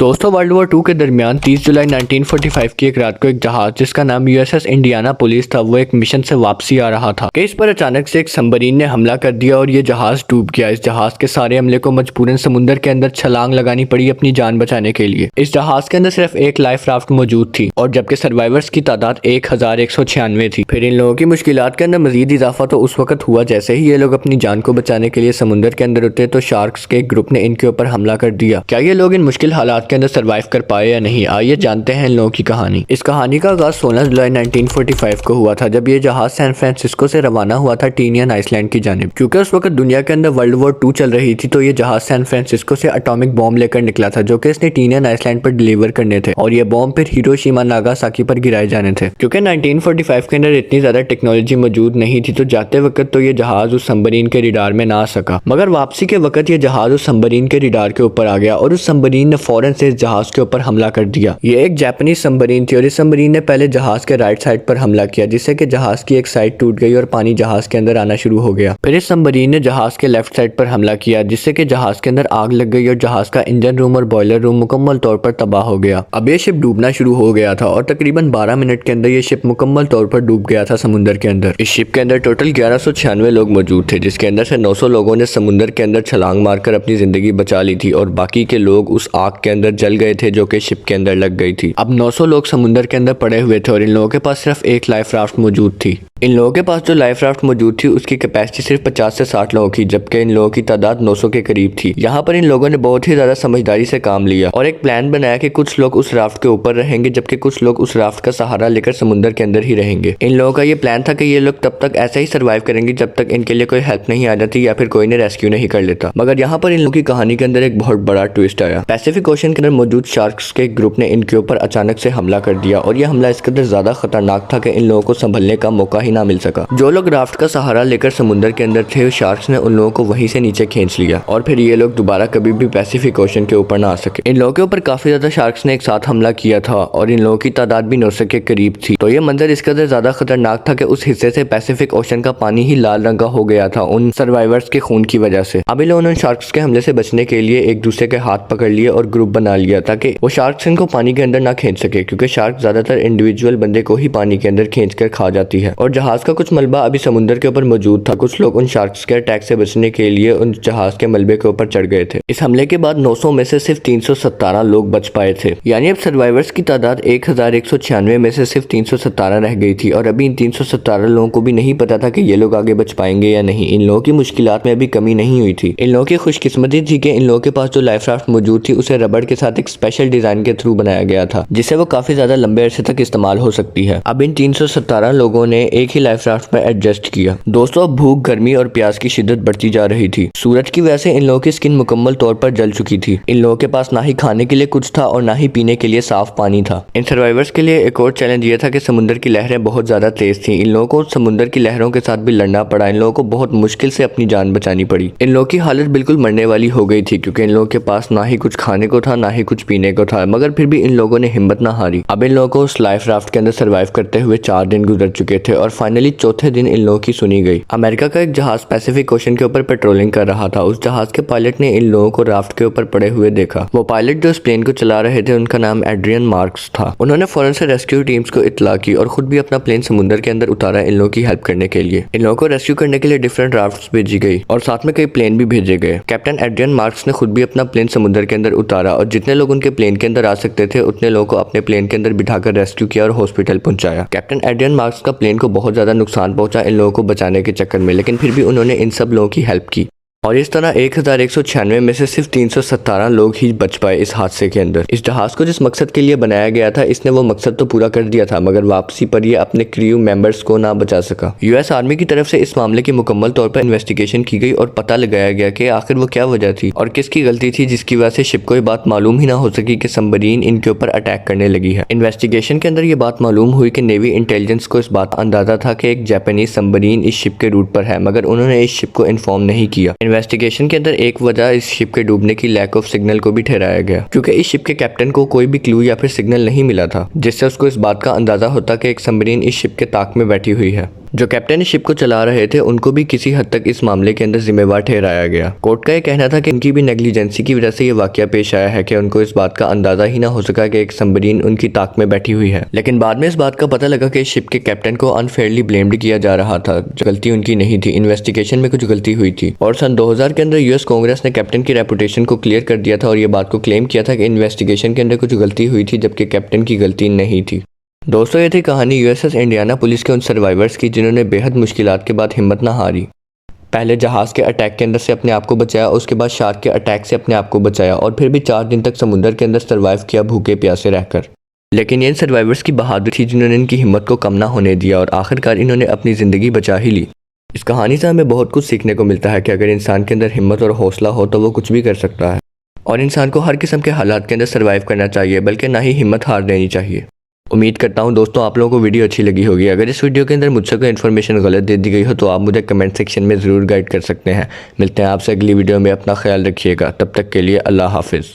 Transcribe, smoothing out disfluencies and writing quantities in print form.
दोस्तों world war 2 के दरमियान 30 जुलाई 1945 की एक रात को एक जहाज जिसका नाम यूएसएस इंडियाना पुलिस था वो एक मिशन से वापसी आ रहा था कि इस पर अचानक से एक सबमरीन ने हमला कर दिया और ये जहाज डूब गया। इस जहाज के सारे अमले को मजबूरन समुद्र के अंदर छलांग लगानी पड़ी अपनी जान बचाने के लिए। इस जहाज के अंदर सिर्फ एक लाइफ राफ्ट मौजूद थी और जबकि सर्वाइवर्स की तादाद 1196 थी। फिर इन लोगों की मुश्किलात के अंदर मजीद इजाफा तो उस वक्त हुआ जैसे ही ये लोग अपनी जान को बचाने के लिए समुद्र के अंदर उतरे तो शार्क्स के एक ग्रुप ने इनके ऊपर हमला कर दिया। क्या ये लोग इन मुश्किल हालात के अंदर सर्वाइव कर पाए या नहीं, आइए जानते हैं इन लोगों की कहानी। इस कहानी का आगाज 16 जुलाई 1945 को हुआ था जब ये जहाज सैन फ्रांसिस्को से रवाना हुआ था टिनियन आइसलैंड की जानिब। क्योंकि उस वक्त दुनिया के अंदर वर्ल्ड वॉर 2 चल रही थी तो ये जहाज सैन फ्रांसिस्को से एटॉमिक बॉम्ब लेकर निकला था जो कि इसने टिनियन आइसलैंड पर डिलीवर करने थे और ये बॉम्ब फिर हिरोशिमा नागासाकी पर गिराए जाने थे। क्योंकि 1945 के अंदर इतनी ज्यादा टेक्नोलॉजी मौजूद नहीं थी तो जाते वक्त तो ये जहाज उस सबमरीन के रिडार में ना आ सका, मगर वापसी के वक्त ये जहाज उस सबमरीन के रिडार के ऊपर आ गया और उस सबमरीन ने फौरन से इस जहाज के ऊपर हमला कर दिया। ये एक जापानीज सबमरीन थी और इस सबमरीन ने पहले जहाज के राइट साइड पर हमला किया जिससे कि जहाज की एक साइड टूट गई और पानी जहाज के अंदर आना शुरू हो गया। फिर इस सबमरीन ने जहाज के लेफ्ट साइड पर हमला किया जिससे कि जहाज के अंदर आग लग गई और जहाज का इंजन रूम और बॉयलर रूम मुकम्मल तौर पर तबाह हो गया। अब ये शिप डूबना शुरू हो गया था और तकरीबन 12 मिनट के अंदर ये शिप मुकम्मल तौर पर डूब गया था समुद्र के अंदर। इस शिप के अंदर टोटल 1196 लोग मौजूद थे जिसके अंदर से 900 लोगों ने समुद्र के अंदर छलांग मारकर अपनी जिंदगी बचा ली थी और बाकी के लोग उस आग के अंदर जल गए थे जो कि शिप के अंदर लग गई थी। अब 900 लोग समुद्र के अंदर पड़े हुए थे और इन लोगों के पास सिर्फ एक लाइफ राफ्ट मौजूद थी। इन लोगों के पास जो लाइफ राफ्ट मौजूद थी उसकी कैपेसिटी सिर्फ 50 से 60 लोगों की, जबकि इन लोगों की तादाद 900 के करीब थी। यहाँ पर इन लोगों ने बहुत ही ज्यादा समझदारी से काम लिया और एक प्लान बनाया कि कुछ लोग उस राफ्ट के ऊपर रहेंगे जबकि कुछ लोग उस राफ्ट का सहारा लेकर समुद्र के अंदर ही रहेंगे। इन लोगों का ये प्लान था कि ये लोग तब तक ऐसे ही सर्वाइव करेंगे जब तक इनके लिए कोई हेल्प नहीं आ जाती या फिर कोई इन्हें रेस्क्यू नहीं कर लेता। मगर यहाँ पर इन लोगों की कहानी के अंदर एक बहुत बड़ा ट्विस्ट आया। पैसिफिक ओशन के अंदर मौजूद शार्क्स के ग्रुप ने इनके ऊपर अचानक से हमला कर दिया और यह हमला इस कदर ज्यादा खतरनाक था कि इन लोगों को संभलने का मौका ही ना मिल सका। जो लोग राफ्ट का सहारा लेकर समुद्र के अंदर थे शार्क्स ने उन लोगों को वहीं से नीचे खींच लिया और फिर ये लोग दोबारा कभी भी पैसिफिक ओशन के ऊपर ना आ सके। इन लोगों के ऊपर काफी ज्यादा शार्क्स ने एक साथ हमला किया था और इन लोगों की तादाद भी 900 के करीब थी। तो ये मंजर इस कदर ज्यादा खतरनाक था कि उस हिस्से से पैसिफिक ओशन का पानी ही लाल रंग का हो गया था उन सर्वाइवर्स के खून की वजह से। अब इन लोगों ने शार्क्स के हमले से बचने के लिए एक दूसरे के हाथ पकड़ लिए और ग्रुप बना लिया ताकि वो शार्क्स इनको पानी के अंदर ना खींच सके, क्योंकि शार्क ज्यादातर इंडिविजुअल बंदे को ही पानी के अंदर खींच कर खा जाती है। और जहाज का कुछ मलबा अभी समुद्र के ऊपर मौजूद था। कुछ लोग उन शार्क्स के अटैक से बचने के लिए उन जहाज के मलबे के ऊपर चढ़ गए थे। इस हमले के बाद 900 में से सिर्फ 317 लोग बच पाए थे, यानी अब सर्वाइवर्स की तादाद 1196 में से सिर्फ 317 रह गई थी और अभी इन 317 लोगों को भी नहीं पता था कि ये लोग आगे बच पाएंगे या नहीं। इन लोगों की मुश्किलात में अभी कमी नहीं हुई थी। इन लोगों की खुशकिस्मती थी कि इन लोगों के पास जो लाइफ राफ्ट मौजूद थी उसे रबड़ के साथ एक स्पेशल डिजाइन के थ्रू बनाया गया था जिससे वो काफी ज्यादा लंबे अरसे तक इस्तेमाल हो सकती है। अब इन 317 लोगों ने एक ही लाइफ राफ्ट पर एडजस्ट किया। दोस्तों भूख, गर्मी और प्यास की शिद्दत बढ़ती जा रही थी। सूरज की वजह से इन लोगों की स्किन मुकम्मल तौर पर जल चुकी थी। इन लोगों के पास ना ही खाने के लिए कुछ था और ना ही पीने के लिए साफ पानी था। इन सर्वाइवर्स के लिए एक और चैलेंज ये था कि समुद्र की लहरें बहुत ज्यादा तेज थी। इन लोगों को समुद्र की लहरों के साथ भी लड़ना पड़ा। इन लोगों को बहुत मुश्किल से अपनी जान बचानी पड़ी। इन लोगों की हालत बिल्कुल मरने वाली हो गई थी क्योंकि इन लोगों के पास ना ही कुछ खाने को था ना ही कुछ पीने को था, मगर फिर भी इन लोगों ने हिम्मत ना हारी। अब इन लोगों को उस लाइफ राफ्ट के अंदर सर्वाइव करते हुए 4 दिन गुजर चुके थे और फाइनली चौथे दिन इन लोगों की सुनी गई। अमेरिका का एक जहाज पैसिफिक ओशन के ऊपर पेट्रोलिंग कर रहा था। उस जहाज के पायलट ने इन लोगों को राफ्ट के ऊपर पड़े हुए देखा। वो पायलट जो इस प्लेन को चला रहे थे उनका नाम एड्रियन मार्क्स था। उन्होंने फौरन से रेस्क्यू टीम्स को इत्तला की और खुद भी अपना प्लेन समुद्र के अंदर उतारा इन लोगों की हेल्प करने के लिए। इन लोगों को रेस्क्यू करने के लिए डिफरेंट राफ्ट्स भेजी गई और साथ में कई प्लेन भी भेजे गए। कैप्टन एड्रियन मार्क्स ने खुद भी अपना प्लेन समुद्र के अंदर उतारा और जितने लोग उनके प्लेन के अंदर आ सकते थे उतने लोगों को अपने प्लेन के अंदर बिठाकर रेस्क्यू किया और हॉस्पिटल पहुंचाया। कैप्टन एड्रियन मार्क्स का प्लेन को बहुत ज्यादा नुकसान पहुंचा इन लोगों को बचाने के चक्कर में, लेकिन फिर भी उन्होंने इन सब लोगों की हेल्प की और इस तरह 1196 में से सिर्फ 317 लोग ही बच पाए इस हादसे के अंदर। इस जहाज को जिस मकसद के लिए बनाया गया था इसने वो मकसद तो पूरा कर दिया था, मगर वापसी पर ये अपने क्रू मेंबर्स को ना बचा सका। यूएस आर्मी की तरफ से इस मामले की मुकम्मल तौर पर इन्वेस्टिगेशन की गई और पता लगाया गया कि आखिर वो क्या वजह थी और किसकी गलती थी जिसकी वजह से शिप को ये बात मालूम ही ना हो सकी कि सबमरीन इनके ऊपर अटैक करने लगी है। इन्वेस्टिगेशन के अंदर ये बात मालूम हुई कि नेवी इंटेलिजेंस को इस बात अंदाजा था कि एक जापानीज सबमरीन इस शिप के रूट पर है, मगर उन्होंने इस शिप को इन्फॉर्म नहीं किया। इन्वेस्टिगेशन के अंदर एक वजह इस शिप के डूबने की लैक ऑफ सिग्नल को भी ठहराया गया, क्योंकि इस शिप के कैप्टन को कोई भी क्लू या फिर सिग्नल नहीं मिला था जिससे उसको इस बात का अंदाजा होता कि एक सबमरीन इस शिप के ताक में बैठी हुई है। जो कैप्टन शिप को चला रहे थे उनको भी किसी हद तक इस मामले के अंदर जिम्मेवार ठहराया गया। कोर्ट का ये कहना था कि उनकी भी नेग्लिजेंसी की वजह से ये वाकया पेश आया है कि उनको इस बात का अंदाजा ही ना हो सका कि एक सबमरीन उनकी ताक में बैठी हुई है। लेकिन बाद में इस बात का पता लगा कि इस शिप के कैप्टन को अनफेयरली ब्लेम्ड किया जा रहा था, जो गलती उनकी नहीं थी, इन्वेस्टिगेशन में कुछ गलती हुई थी। और सन 2000 के अंदर यूएस कांग्रेस ने कैप्टन की रेपुटेशन को क्लियर कर दिया था और ये बात को क्लेम किया था कि इन्वेस्टिगेशन के अंदर कुछ गलती हुई थी, जबकि कैप्टन की गलती नहीं थी। दोस्तों, ये थी कहानी यूएसएस इंडियाना पुलिस के उन सर्वाइवर्स की जिन्होंने बेहद मुश्किलात के बाद हिम्मत ना हारी। पहले जहाज़ के अटैक के अंदर से अपने आप को बचाया, उसके बाद शार्क के अटैक से अपने आप को बचाया और फिर भी 4 दिन तक समुद्र के अंदर सर्वाइव किया भूखे प्यासे रहकर। लेकिन इन सर्वाइवर्स की बहादुरी थी जिन्होंने इनकी हिम्मत को कम ना होने दिया और आखिरकार इन्होंने अपनी ज़िंदगी बचा ही ली। इस कहानी से हमें बहुत कुछ सीखने को मिलता है कि अगर इंसान के अंदर हिम्मत और हौसला हो तो वो कुछ भी कर सकता है और इंसान को हर किस्म के हालात के अंदर सर्वाइव करना चाहिए, बल्कि ना ही हिम्मत हार देनी चाहिए। उम्मीद करता हूं दोस्तों आप लोगों को वीडियो अच्छी लगी होगी। अगर इस वीडियो के अंदर मुझसे कोई इन्फॉर्मेशन गलत दे दी गई हो तो आप मुझे कमेंट सेक्शन में ज़रूर गाइड कर सकते हैं। मिलते हैं आपसे अगली वीडियो में। अपना ख्याल रखिएगा, तब तक के लिए अल्लाह हाफिज़।